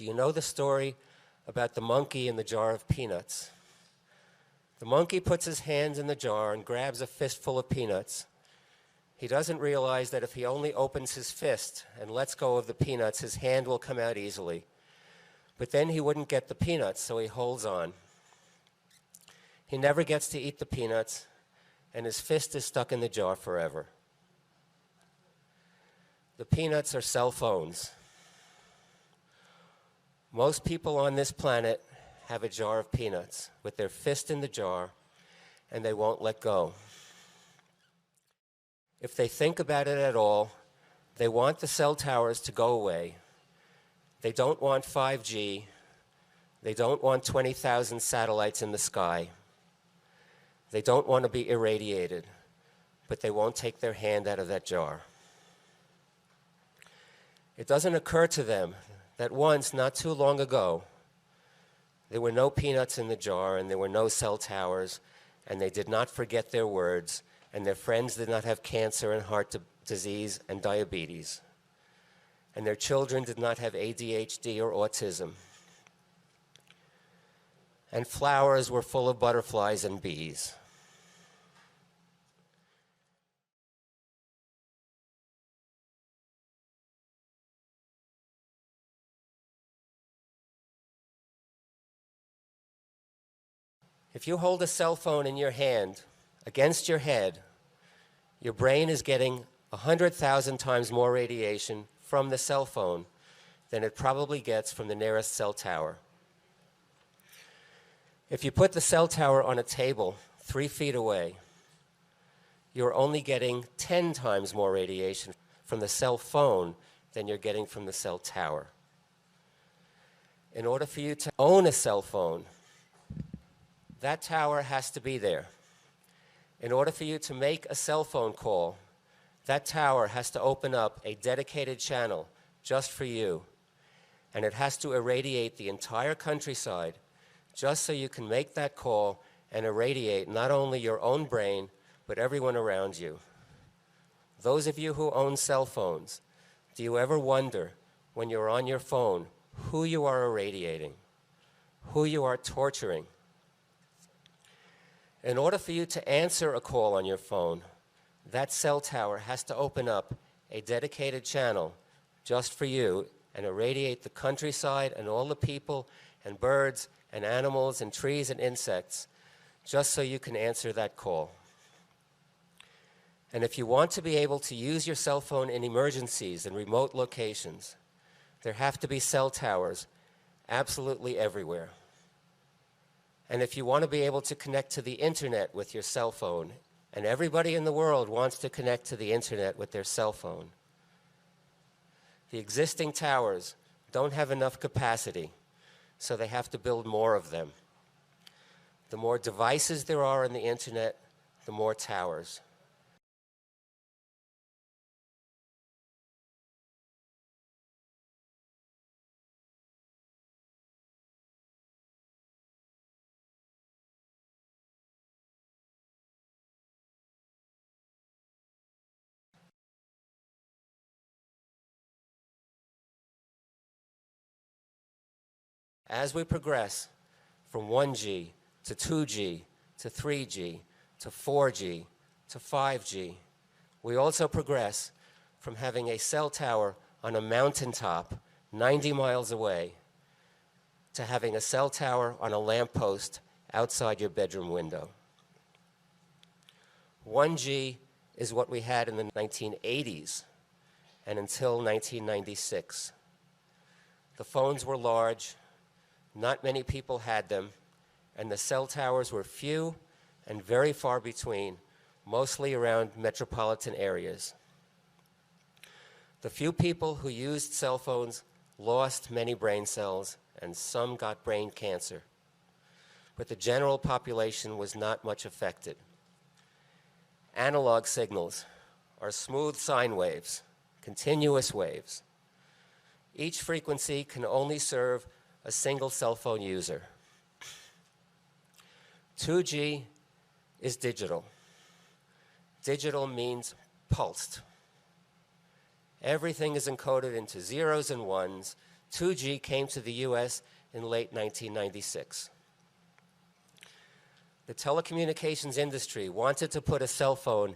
Do you know the story about the monkey in the jar of peanuts? The monkey puts his hands in the jar and grabs a fistful of peanuts. He doesn't realize that if he only opens his fist and lets go of the peanuts, his hand will come out easily. But then he wouldn't get the peanuts, so he holds on. He never gets to eat the peanuts, and his fist is stuck in the jar forever. The peanuts are cell phones. Most people on this planet have a jar of peanuts with their fist in the jar, and they won't let go. If they think about it at all, they want the cell towers to go away. They don't want 5G. They don't want 20,000 satellites in the sky. They don't want to be irradiated, but they won't take their hand out of that jar. It doesn't occur to them that once, not too long ago, there were no peanuts in the jar and there were no cell towers, and they did not forget their words, and their friends did not have cancer and heart disease and diabetes, and their children did not have ADHD or autism, and flowers were full of butterflies and bees. If you hold a cell phone in your hand against your head, your brain is getting 100,000 times more radiation from the cell phone than it probably gets from the nearest cell tower. If you put the cell tower on a table 3 feet away, you're only getting 10 times more radiation from the cell phone than you're getting from the cell tower. In order for you to own a cell phone, that tower has to be there. In order for you to make a cell phone call, that tower has to open up a dedicated channel just for you, and it has to irradiate the entire countryside just so you can make that call and irradiate not only your own brain, but everyone around you. Those of you who own cell phones, do you ever wonder when you're on your phone who you are irradiating, who you are torturing? In order for you to answer a call on your phone, that cell tower has to open up a dedicated channel just for you and irradiate the countryside and all the people and birds and animals and trees and insects just so you can answer that call. And if you want to be able to use your cell phone in emergencies and remote locations, there have to be cell towers absolutely everywhere. And if you want to be able to connect to the internet with your cell phone, and everybody in the world wants to connect to the internet with their cell phone, the existing towers don't have enough capacity, so they have to build more of them. The more devices there are on the internet, the more towers. As we progress from 1G to 2G to 3G to 4G to 5G, we also progress from having a cell tower on a mountaintop 90 miles away to having a cell tower on a lamppost outside your bedroom window. 1G is what we had in the 1980s and until 1996. The phones were large. Not many people had them, and the cell towers were few and very far between, mostly around metropolitan areas. The few people who used cell phones lost many brain cells, and some got brain cancer. But the general population was not much affected. Analog signals are smooth sine waves, continuous waves. Each frequency can only serve a single cell phone user. 2G is digital. Digital means pulsed. Everything is encoded into zeros and ones 2G came to the US in late 1996. The telecommunications industry wanted to put a cell phone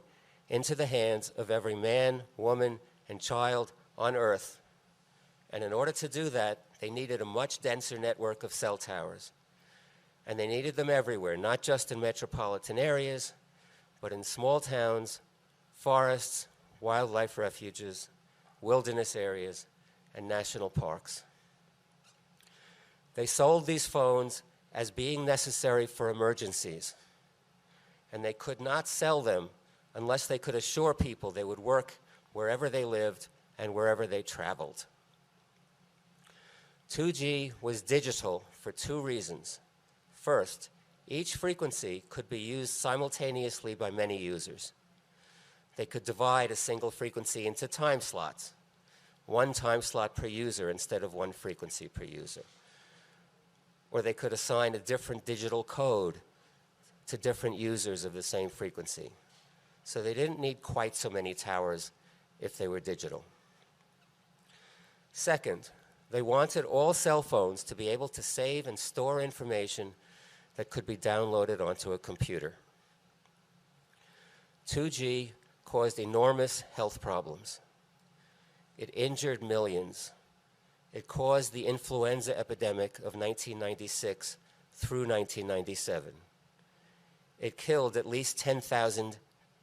into the hands of every man, woman, and child on Earth. And in order to do that, they needed a much denser network of cell towers. And they needed them everywhere, not just in metropolitan areas, but in small towns, forests, wildlife refuges, wilderness areas, and national parks. They sold these phones as being necessary for emergencies, and they could not sell them unless they could assure people they would work wherever they lived and wherever they traveled. 2G was digital for two reasons. First, each frequency could be used simultaneously by many users. They could divide a single frequency into time slots, one time slot per user instead of one frequency per user. Or they could assign a different digital code to different users of the same frequency. So they didn't need quite so many towers if they were digital. Second, they wanted all cell phones to be able to save and store information that could be downloaded onto a computer. 2G caused enormous health problems. It injured millions. It caused the influenza epidemic of 1996 through 1997. It killed at least 10,000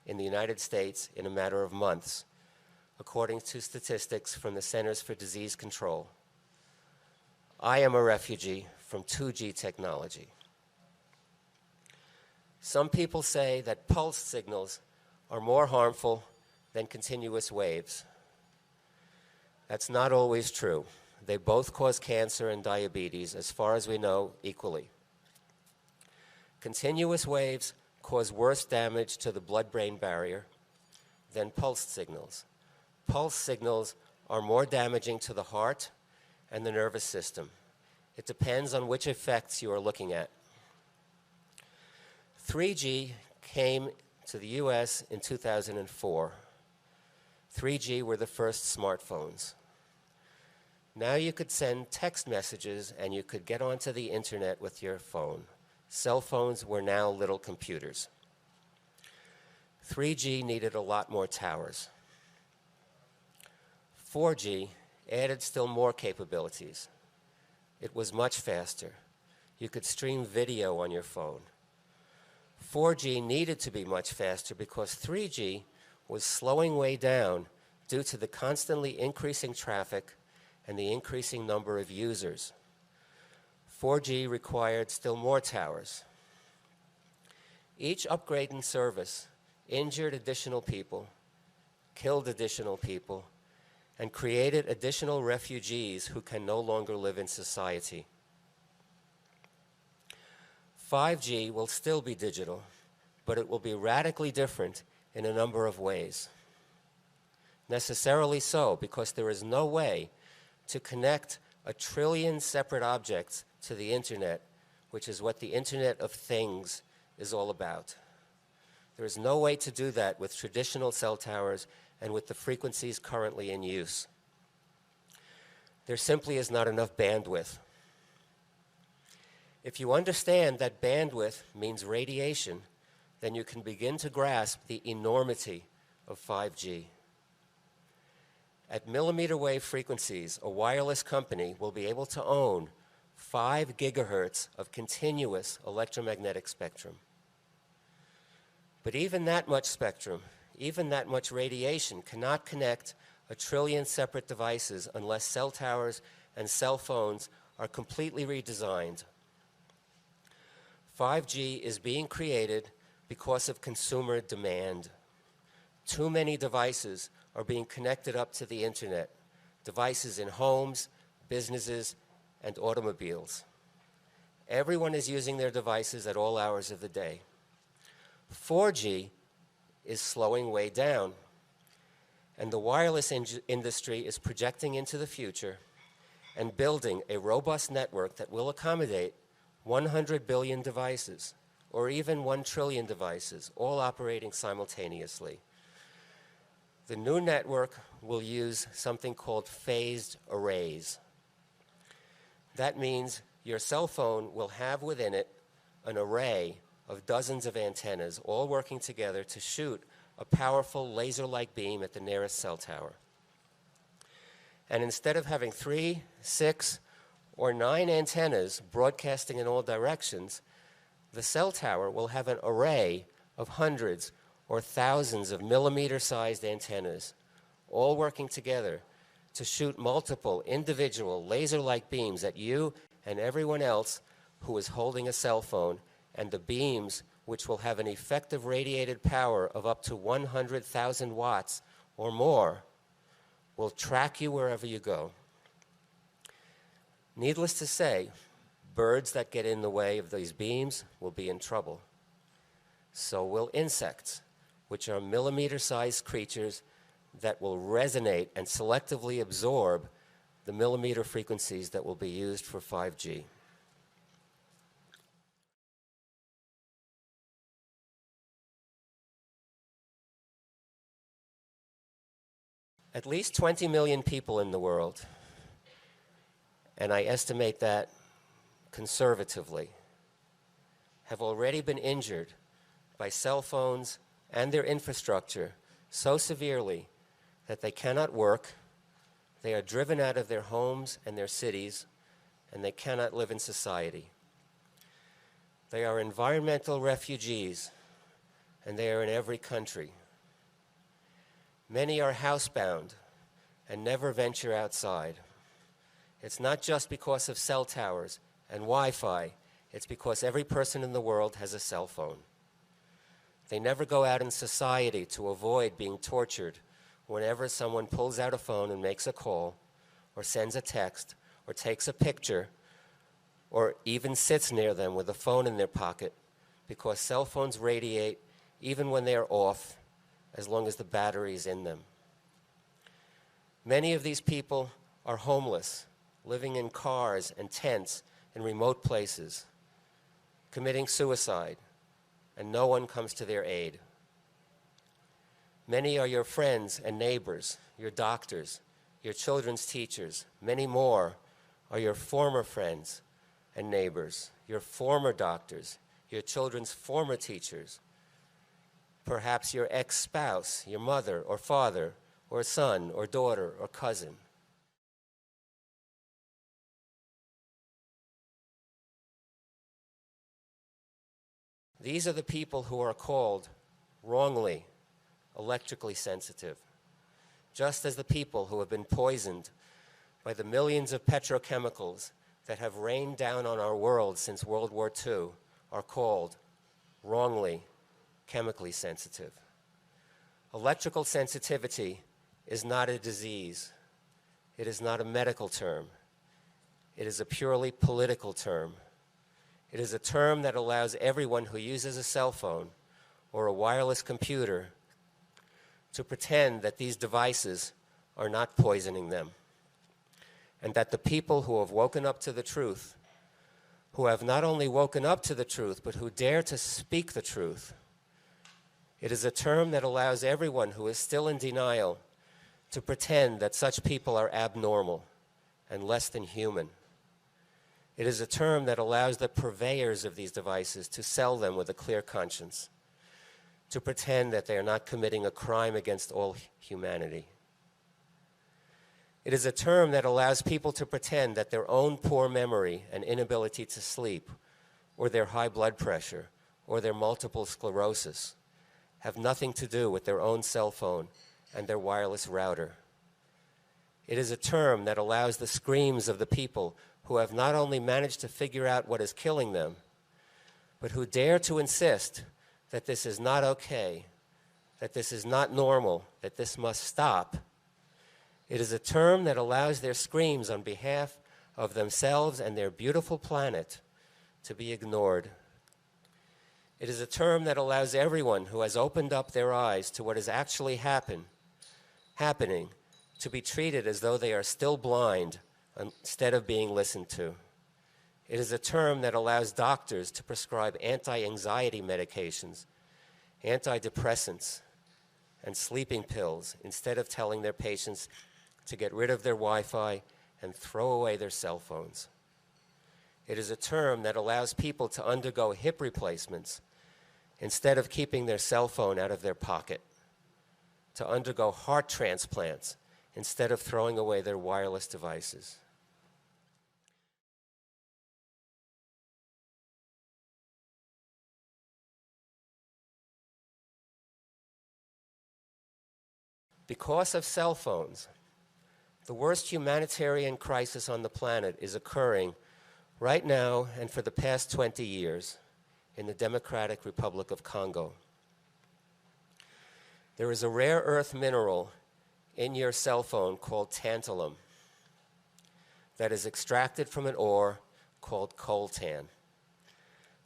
in the United States in a matter of months, according to statistics from the Centers for Disease Control. I am a refugee from 2G technology. Some people say that pulse signals are more harmful than continuous waves. That's not always true. They both cause cancer and diabetes, as far as we know, equally. Continuous waves cause worse damage to the blood-brain barrier than pulsed signals. Pulse signals are more damaging to the heart and the nervous system. It depends on which effects you are looking at. 3G came to the US in 2004. 3G were the first smartphones. Now you could send text messages and you could get onto the internet with your phone. Cell phones were now little computers. 3G needed a lot more towers. 4G added still more capabilities. It was much faster. You could stream video on your phone. 4G needed to be much faster because 3G was slowing way down due to the constantly increasing traffic and the increasing number of users. 4G required still more towers. Each upgrade in service injured additional people, killed additional people, and created additional refugees who can no longer live in society. 5G will still be digital, but it will be radically different in a number of ways. Necessarily so, because there is no way to connect 1 trillion separate objects to the internet, which is what the Internet of Things is all about. There is no way to do that with traditional cell towers and with the frequencies currently in use. There simply is not enough bandwidth. If you understand that bandwidth means radiation, then you can begin to grasp the enormity of 5G. At millimeter wave frequencies, a wireless company will be able to own 5 gigahertz of continuous electromagnetic spectrum. But even that much spectrum, even that much radiation cannot connect 1 trillion separate devices unless cell towers and cell phones are completely redesigned. 5G is being created because of consumer demand. Too many devices are being connected up to the internet, devices in homes, businesses, and automobiles. Everyone is using their devices at all hours of the day. 4G is slowing way down, and the wireless industry is projecting into the future and building a robust network that will accommodate 100 billion devices, or even 1 trillion devices, all operating simultaneously. The new network will use something called phased arrays. That means your cell phone will have within it an array of dozens of antennas all working together to shoot a powerful laser-like beam at the nearest cell tower. And instead of having 3, 6, or 9 antennas broadcasting in all directions, the cell tower will have an array of hundreds or thousands of millimeter-sized antennas, all working together to shoot multiple individual laser-like beams at you and everyone else who is holding a cell phone, and the beams, which will have an effective radiated power of up to 100,000 watts or more, will track you wherever you go. Needless to say, birds that get in the way of these beams will be in trouble. So will insects, which are millimeter-sized creatures that will resonate and selectively absorb the millimeter frequencies that will be used for 5G. At least 20 million people in the world, and I estimate that conservatively, have already been injured by cell phones and their infrastructure so severely that they cannot work, they are driven out of their homes and their cities, and they cannot live in society. They are environmental refugees, and they are in every country. Many are housebound and never venture outside. It's not just because of cell towers and Wi-Fi, it's because every person in the world has a cell phone. They never go out in society to avoid being tortured whenever someone pulls out a phone and makes a call, or sends a text, or takes a picture, or even sits near them with a phone in their pocket, because cell phones radiate even when they are off, as long as the battery is in them. Many of these people are homeless, living in cars and tents in remote places, committing suicide, and no one comes to their aid. Many are your friends and neighbors, your doctors, your children's teachers. Many more are your former friends and neighbors, your former doctors, your children's former teachers, perhaps your ex-spouse, your mother or father, or son or daughter or cousin. These are the people who are called, wrongly, electrically sensitive, just as the people who have been poisoned by the millions of petrochemicals that have rained down on our world since World War II are called, wrongly, chemically sensitive. Electrical sensitivity is not a disease. It is not a medical term. It is a purely political term. It is a term that allows everyone who uses a cell phone or a wireless computer to pretend that these devices are not poisoning them, and that the people who have woken up to the truth, who have not only woken up to the truth, but who dare to speak the truth, it is a term that allows everyone who is still in denial to pretend that such people are abnormal and less than human. It is a term that allows the purveyors of these devices to sell them with a clear conscience, to pretend that they are not committing a crime against all humanity. It is a term that allows people to pretend that their own poor memory and inability to sleep, or their high blood pressure, or their multiple sclerosis have nothing to do with their own cell phone and their wireless router. It is a term that allows the screams of the people who have not only managed to figure out what is killing them, but who dare to insist that this is not okay, that this is not normal, that this must stop. It is a term that allows their screams on behalf of themselves and their beautiful planet to be ignored. It is a term that allows everyone who has opened up their eyes to what is actually happening to be treated as though they are still blind instead of being listened to. It is a term that allows doctors to prescribe anti-anxiety medications, antidepressants, and sleeping pills instead of telling their patients to get rid of their Wi-Fi and throw away their cell phones. It is a term that allows people to undergo hip replacements instead of keeping their cell phone out of their pocket, to undergo heart transplants instead of throwing away their wireless devices. Because of cell phones, the worst humanitarian crisis on the planet is occurring right now and for the past 20 years in the Democratic Republic of Congo. There is a rare earth mineral in your cell phone called tantalum that is extracted from an ore called coltan.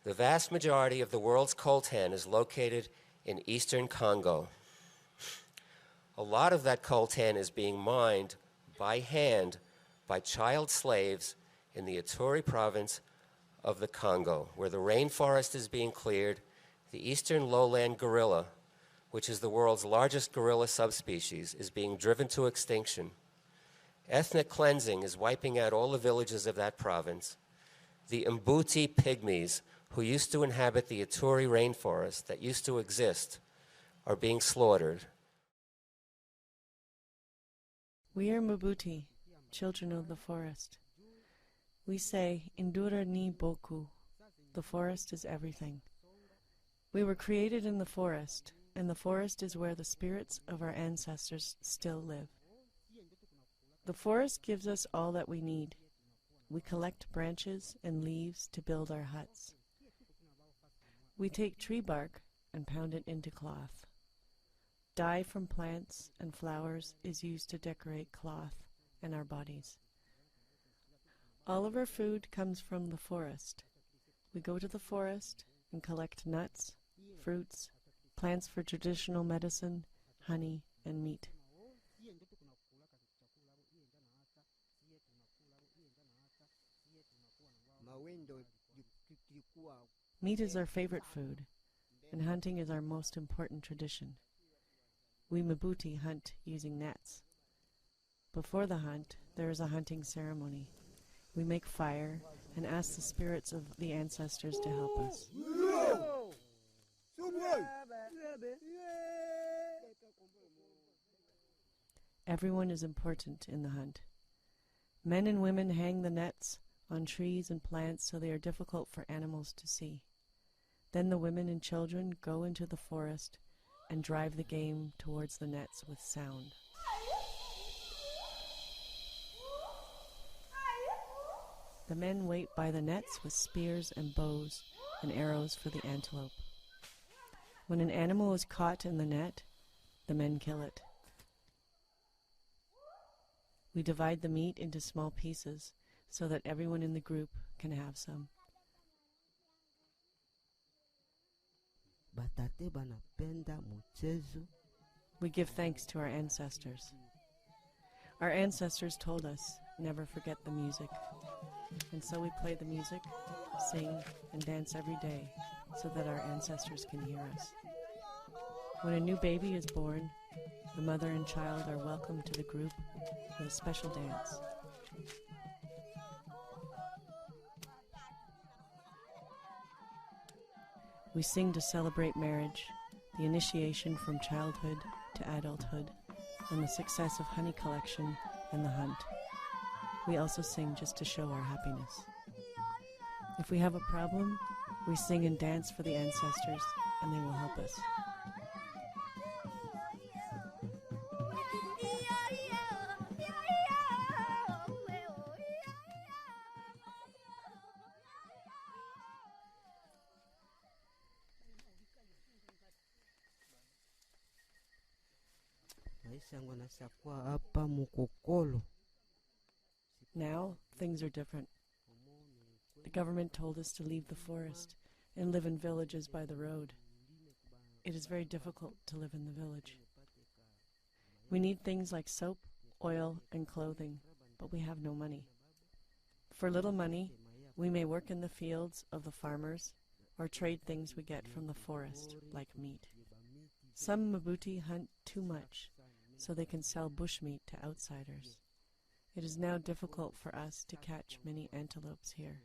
The vast majority of the world's coltan is located in eastern Congo. A lot of that coltan is being mined by hand by child slaves in the Ituri province of the Congo, where the rainforest is being cleared. The eastern lowland gorilla, which is the world's largest gorilla subspecies, is being driven to extinction. Ethnic cleansing is wiping out all the villages of that province. The Mbuti pygmies, who used to inhabit the Ituri rainforest that used to exist, are being slaughtered. We are Mbuti, children of the forest. We say, Indura ni boku, the forest is everything. We were created in the forest, and the forest is where the spirits of our ancestors still live. The forest gives us all that we need. We collect branches and leaves to build our huts. We take tree bark and pound it into cloth. Dye from plants and flowers is used to decorate cloth and our bodies. All of our food comes from the forest. We go to the forest and collect nuts, fruits, plants for traditional medicine, honey, and meat. Meat is our favorite food, and hunting is our most important tradition. We Mbuti hunt using nets. Before the hunt, there is a hunting ceremony. We make fire and ask the spirits of the ancestors to help us. Everyone is important in the hunt. Men and women hang the nets on trees and plants so they are difficult for animals to see. Then the women and children go into the forest and drive the game towards the nets with sound. The men wait by the nets with spears and bows and arrows for the antelope. When an animal is caught in the net, the men kill it. We divide the meat into small pieces so that everyone in the group can have some. We give thanks to our ancestors. Our ancestors told us, never forget the music. And so we play the music, sing, and dance every day so that our ancestors can hear us. When a new baby is born, the mother and child are welcomed to the group with a special dance. We sing to celebrate marriage, the initiation from childhood to adulthood, and the success of honey collection and the hunt. We also sing just to show our happiness. If we have a problem, we sing and dance for the ancestors, and they will help us. Now, things are different. The government told us to leave the forest and live in villages by the road. It is very difficult to live in the village. We need things like soap, oil, and clothing, but we have no money. For little money, we may work in the fields of the farmers or trade things we get from the forest, like meat. Some Mbuti hunt too much, so they can sell bushmeat to outsiders. It is now difficult for us to catch many antelopes here.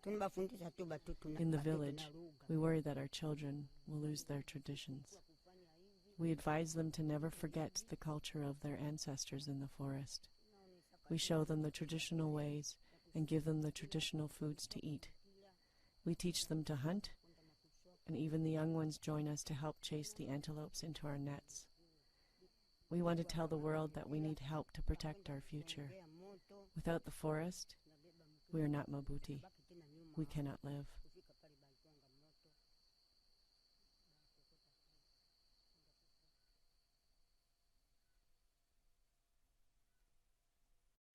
In the village, we worry that our children will lose their traditions. We advise them to never forget the culture of their ancestors in the forest. We show them the traditional ways and give them the traditional foods to eat. We teach them to hunt, and even the young ones join us to help chase the antelopes into our nets. We want to tell the world that we need help to protect our future. Without the forest, we are not Mabuti. We cannot live.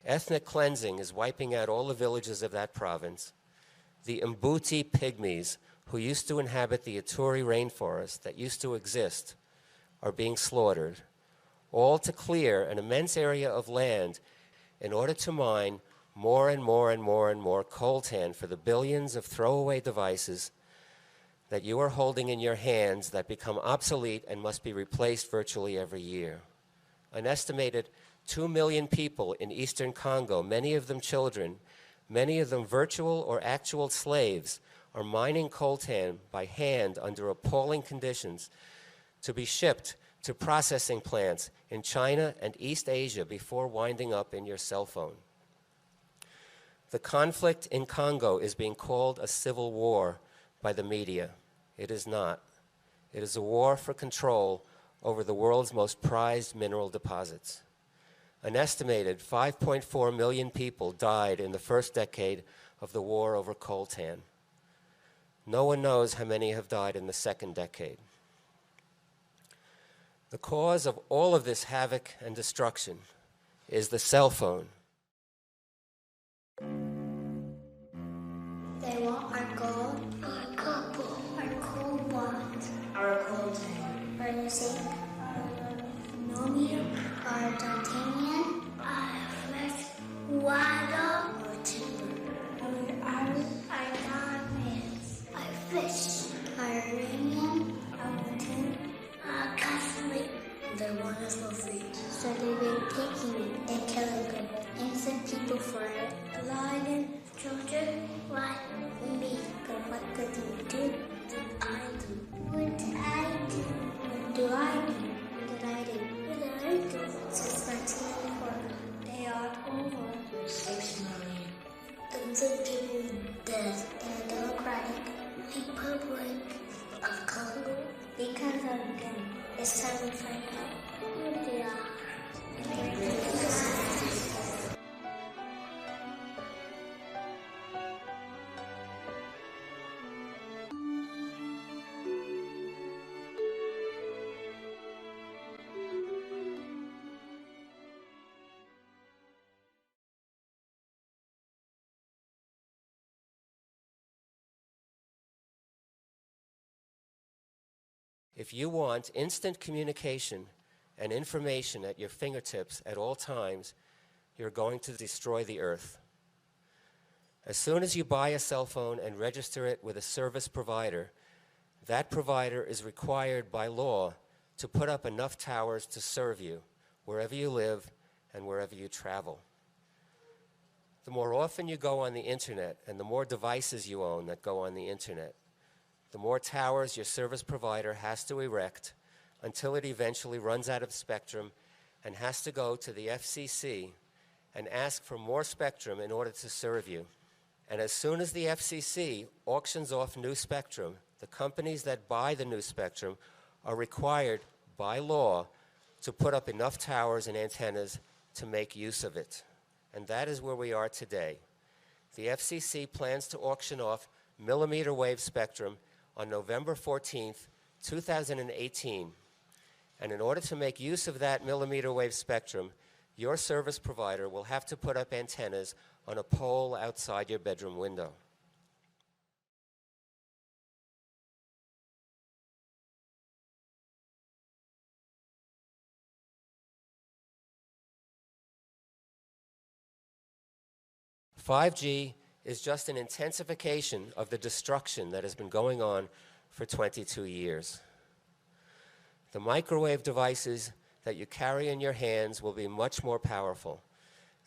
Ethnic cleansing is wiping out all the villages of that province. The Mbuti pygmies, who used to inhabit the Ituri rainforest that used to exist, are being slaughtered, all to clear an immense area of land in order to mine more and more and more and more coltan for the billions of throwaway devices that you are holding in your hands that become obsolete and must be replaced virtually every year. An estimated 2 million people in eastern Congo, many of them children, many of them virtual or actual slaves, are mining coltan by hand under appalling conditions to be shipped to processing plants in China and East Asia before winding up in your cell phone. The conflict in Congo is being called a civil war by the media. It is not. It is a war for control over the world's most prized mineral deposits. An estimated 5.4 million people died in the first decade of the war over coltan. No one knows how many have died in the second decade. The cause of all of this havoc and destruction is the cell phone. They want our gold, our copper, our cobalt, our coltan, our zinc, our aluminum, our titanium, our flesh, water, our timber, our iron, our diamonds, our fish, our uranium, our tin, our gasoline. They want us for free. So they've been taking it and killing them, innocent people for it. Lying children, why me? But what could you do? I do. What did I do? What do I do? What did I do? What did I do? Since 1994, they are over 6 million. Tons of people dead in the Democratic Republic of Congo because of them. It's time to find out who they are. If you want instant communication and information at your fingertips at all times, you're going to destroy the earth. As soon as you buy a cell phone and register it with a service provider, that provider is required by law to put up enough towers to serve you wherever you live and wherever you travel. The more often you go on the internet and the more devices you own that go on the internet, the more towers your service provider has to erect until it eventually runs out of spectrum and has to go to the FCC and ask for more spectrum in order to serve you. And as soon as the FCC auctions off new spectrum, the companies that buy the new spectrum are required by law to put up enough towers and antennas to make use of it. And that is where we are today. The FCC plans to auction off millimeter wave spectrum on November 14th, 2018. And in order to make use of that millimeter wave spectrum, your service provider will have to put up antennas on a pole outside your bedroom window. "5G is just an intensification of the destruction that has been going on for 22 years. The microwave devices that you carry in your hands will be much more powerful.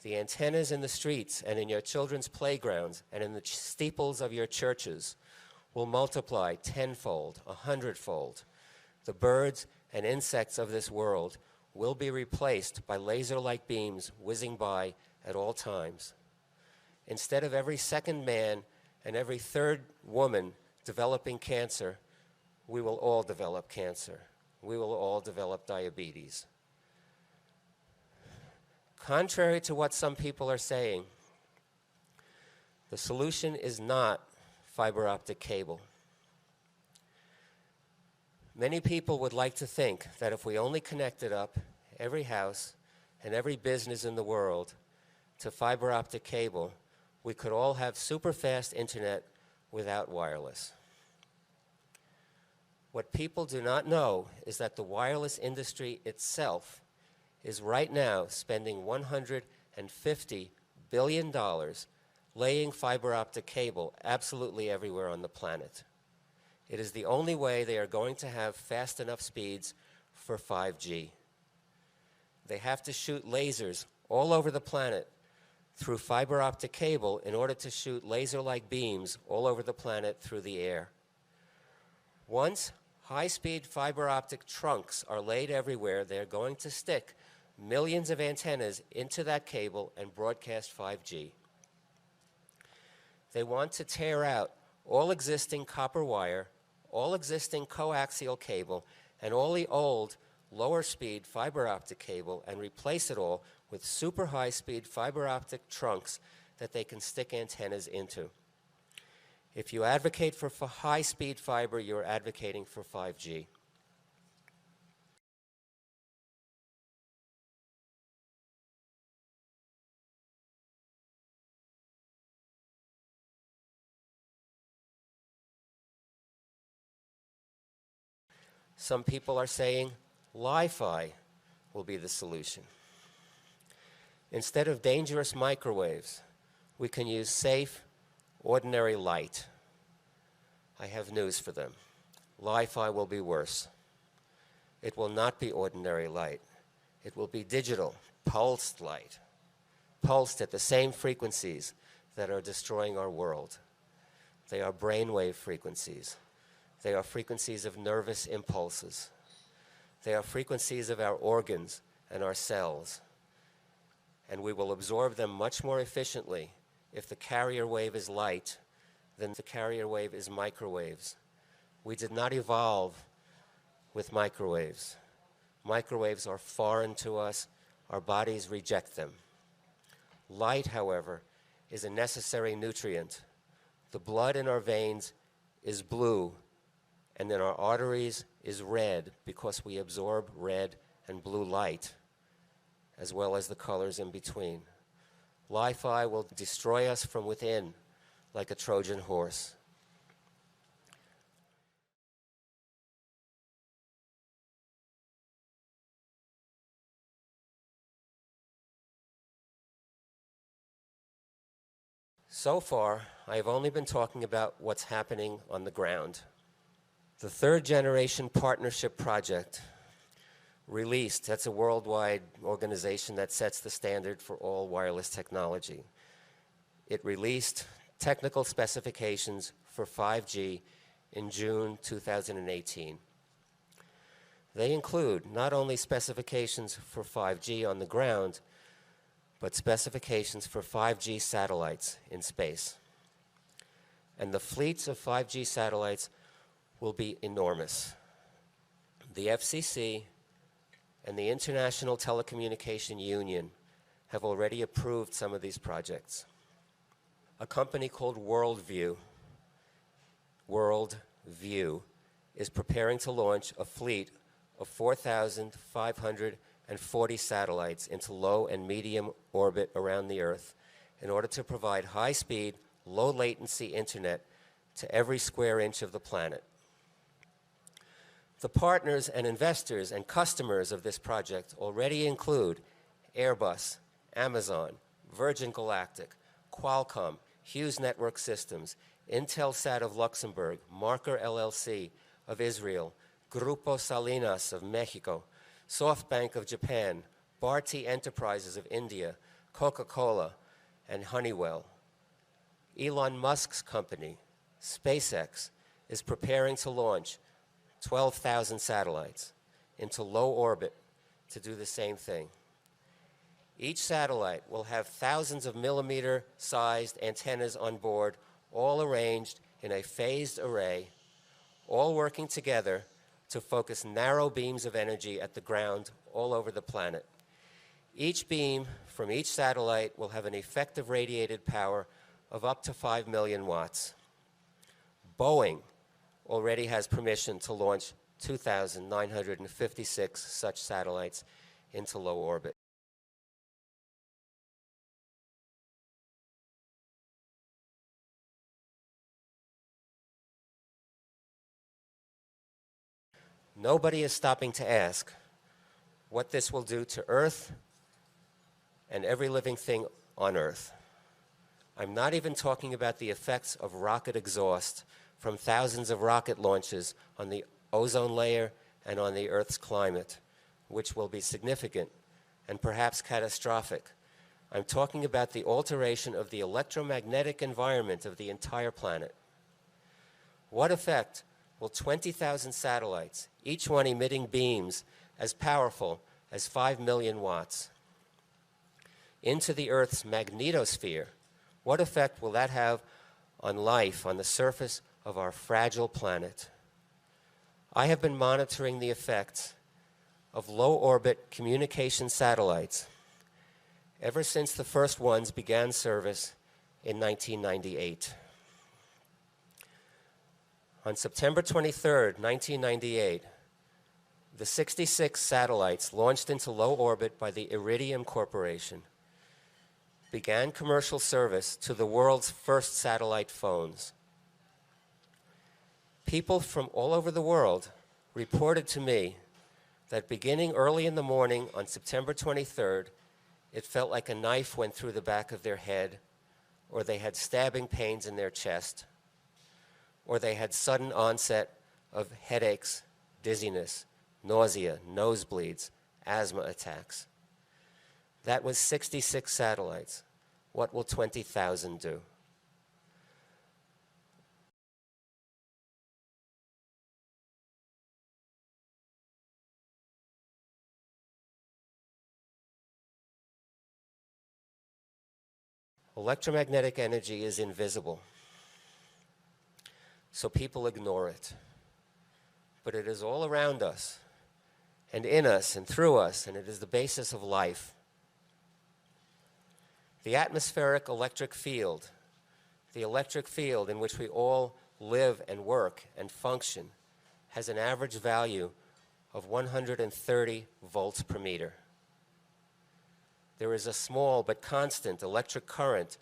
The antennas in the streets and in your children's playgrounds and in the steeples of your churches will multiply tenfold, 100-fold. The birds and insects of this world will be replaced by laser-like beams whizzing by at all times. Instead of every second man and every third woman developing cancer, we will all develop cancer. We will all develop diabetes. Contrary to what some people are saying, the solution is not fiber optic cable. Many people would like to think that if we only connected up every house and every business in the world to fiber optic cable, we could all have super fast internet without wireless. What people do not know is that the wireless industry itself is right now spending $150 billion laying fiber optic cable absolutely everywhere on the planet. It is the only way they are going to have fast enough speeds for 5G. They have to shoot lasers all over the planet through fiber optic cable in order to shoot laser-like beams all over the planet through the air. Once high-speed fiber optic trunks are laid everywhere, they're going to stick millions of antennas into that cable and broadcast 5G. They want to tear out all existing copper wire, all existing coaxial cable, and all the old lower-speed fiber optic cable and replace it all with super high-speed fiber optic trunks that they can stick antennas into. If you advocate for high-speed fiber, you're advocating for 5G. Some people are saying Li-Fi will be the solution. Instead of dangerous microwaves, we can use safe, ordinary light. I have news for them. Li-Fi will be worse. It will not be ordinary light. It will be digital, pulsed light, pulsed at the same frequencies that are destroying our world. They are brainwave frequencies. They are frequencies of nervous impulses. They are frequencies of our organs and our cells. And we will absorb them much more efficiently if the carrier wave is light than the carrier wave is microwaves. We did not evolve with microwaves. Microwaves are foreign to us. Our bodies reject them. Light, however, is a necessary nutrient. The blood in our veins is blue, and in our arteries is red because we absorb red and blue light, as well as the colors in between. Li-Fi will destroy us from within like a Trojan horse. So far, I have only been talking about what's happening on the ground. The Third Generation Partnership Project, released, that's a worldwide organization that sets the standard for all wireless technology. It released technical specifications for 5G in June 2018. They include not only specifications for 5G on the ground, but specifications for 5G satellites in space. And the fleets of 5G satellites will be enormous. The FCC and the International Telecommunication Union have already approved some of these projects. A company called Worldview is preparing to launch a fleet of 4,540 satellites into low and medium orbit around the Earth in order to provide high-speed, low-latency internet to every square inch of the planet. The partners and investors and customers of this project already include Airbus, Amazon, Virgin Galactic, Qualcomm, Hughes Network Systems, Intelsat of Luxembourg, Marker LLC of Israel, Grupo Salinas of Mexico, SoftBank of Japan, Bharti Enterprises of India, Coca-Cola, and Honeywell. Elon Musk's company, SpaceX, is preparing to launch 12,000 satellites into low orbit to do the same thing. Each satellite will have thousands of millimeter-sized antennas on board, all arranged in a phased array, all working together to focus narrow beams of energy at the ground all over the planet. Each beam from each satellite will have an effective radiated power of up to 5 million watts. Boeing already has permission to launch 2,956 such satellites into low orbit. Nobody is stopping to ask what this will do to Earth and every living thing on Earth. I'm not even talking about the effects of rocket exhaust from thousands of rocket launches on the ozone layer and on the Earth's climate, which will be significant and perhaps catastrophic. I'm talking about the alteration of the electromagnetic environment of the entire planet. What effect will 20,000 satellites, each one emitting beams as powerful as 5 million watts, into the Earth's magnetosphere, what effect will that have on life on the surface of our fragile planet? I have been monitoring the effects of low-orbit communication satellites ever since the first ones began service in 1998. On September 23, 1998, the 66 satellites launched into low orbit by the Iridium Corporation began commercial service to the world's first satellite phones. People from all over the world reported to me that beginning early in the morning on September 23rd, it felt like a knife went through the back of their head, or they had stabbing pains in their chest, or they had sudden onset of headaches, dizziness, nausea, nosebleeds, asthma attacks. That was 66 satellites. What will 20,000 do? Electromagnetic energy is invisible, so people ignore it. But it is all around us, and in us, and through us, and it is the basis of life. The atmospheric electric field, the electric field in which we all live and work and function, has an average value of 130 volts per meter. There is a small but constant electric current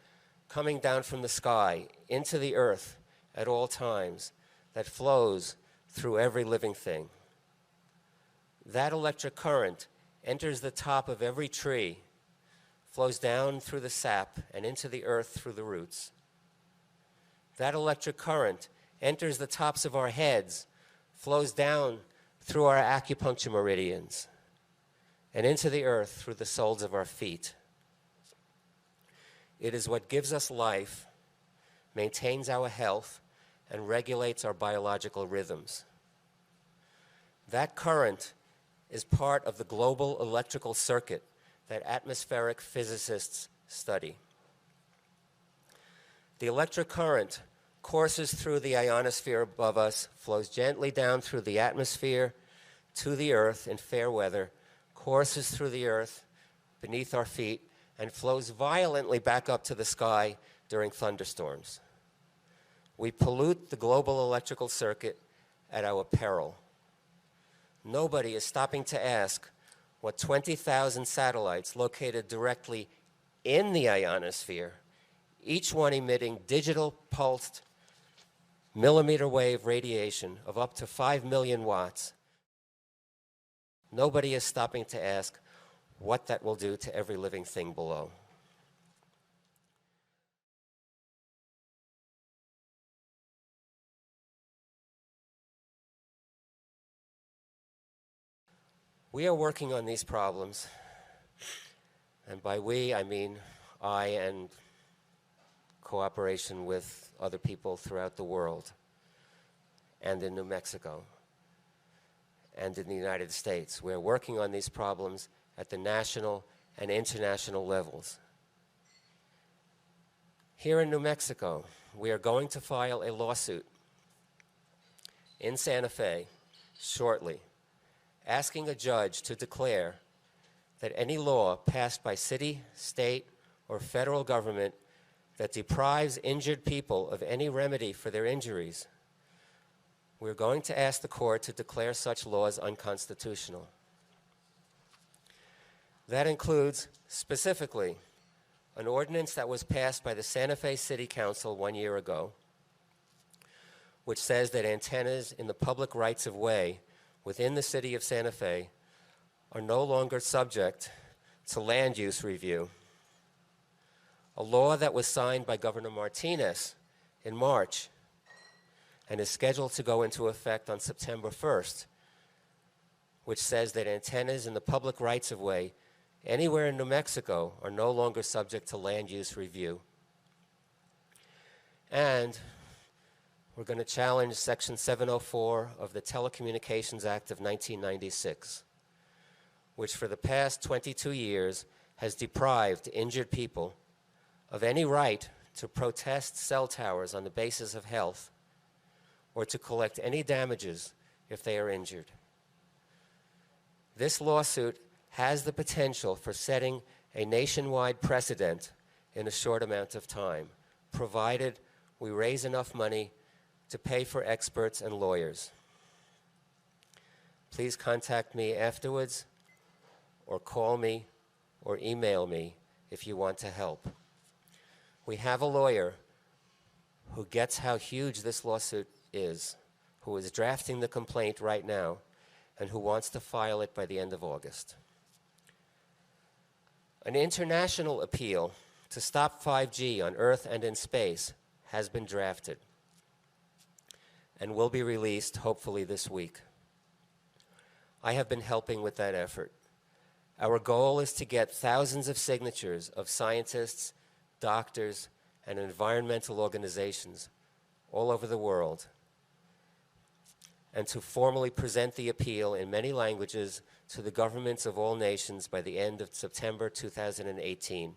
coming down from the sky into the earth at all times that flows through every living thing. That electric current enters the top of every tree, flows down through the sap and into the earth through the roots. That electric current enters the tops of our heads, flows down through our acupuncture meridians, and into the earth through the soles of our feet. It is what gives us life, maintains our health, and regulates our biological rhythms. That current is part of the global electrical circuit that atmospheric physicists study. The electric current courses through the ionosphere above us, flows gently down through the atmosphere to the earth in fair weather, courses through the earth beneath our feet, and flows violently back up to the sky during thunderstorms. We pollute the global electrical circuit at our peril. Nobody is stopping to ask what 20,000 satellites located directly in the ionosphere, each one emitting digital pulsed millimeter wave radiation of up to 5 million watts. Nobody is stopping to ask what that will do to every living thing below. We are working on these problems, And by we, I mean I and cooperation with other people throughout the world and in New Mexico and in the United States. We're working on these problems at the national and international levels. Here in New Mexico, we are going to file a lawsuit in Santa Fe shortly, asking a judge to declare that any law passed by city, state, or federal government that deprives injured people of any remedy for their injuries, we're going to ask the court to declare such laws unconstitutional. That includes, specifically, an ordinance that was passed by the Santa Fe City Council 1 year ago, which says that antennas in the public rights-of-way within the city of Santa Fe are no longer subject to land use review. A law that was signed by Governor Martinez in March and is scheduled to go into effect on September 1st, which says that antennas in the public rights-of-way anywhere in New Mexico are no longer subject to land use review. And we're going to challenge Section 704 of the Telecommunications Act of 1996, which for the past 22 years has deprived injured people of any right to protest cell towers on the basis of health or to collect any damages if they are injured. This lawsuit has the potential for setting a nationwide precedent in a short amount of time, provided we raise enough money to pay for experts and lawyers. Please contact me afterwards, or call me, or email me if you want to help. We have a lawyer who gets how huge this lawsuit is, who is drafting the complaint right now, and who wants to file it by the end of August. An international appeal to stop 5G on Earth and in space has been drafted and will be released hopefully this week. I have been helping with that effort. Our goal is to get thousands of signatures of scientists, doctors, and environmental organizations all over the world, and to formally present the appeal in many languages to the governments of all nations by the end of September 2018.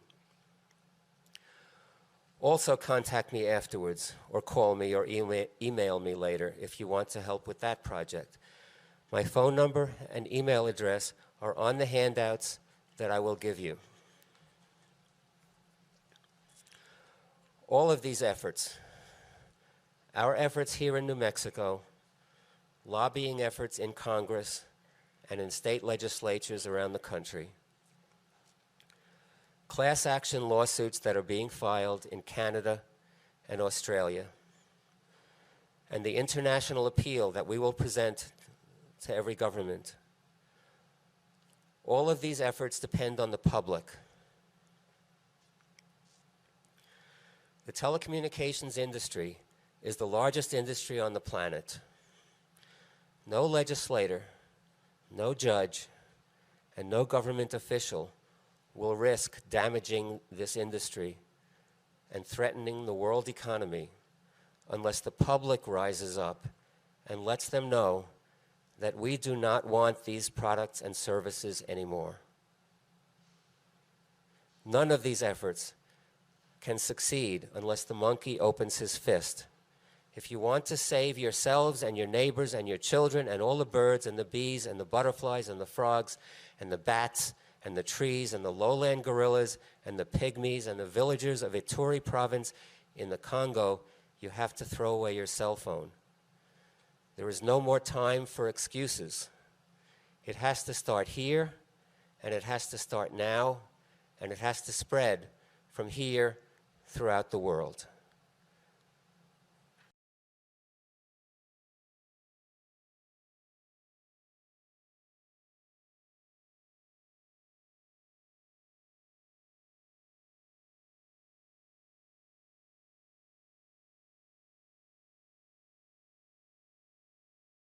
Also contact me afterwards, or call me, or email me later if you want to help with that project. My phone number and email address are on the handouts that I will give you. All of these efforts, our efforts here in New Mexico, lobbying efforts in Congress and in state legislatures around the country, class action lawsuits that are being filed in Canada and Australia, and the international appeal that we will present to every government. All of these efforts depend on the public. The telecommunications industry is the largest industry on the planet. No legislator, no judge, and no government official will risk damaging this industry and threatening the world economy unless the public rises up and lets them know that we do not want these products and services anymore. None of these efforts can succeed unless the monkey opens his fist. If you want to save yourselves and your neighbors and your children and all the birds and the bees and the butterflies and the frogs and the bats and the trees and the lowland gorillas and the pygmies and the villagers of Ituri province in the Congo, you have to throw away your cell phone. There is no more time for excuses. It has to start here, and it has to start now, and it has to spread from here throughout the world.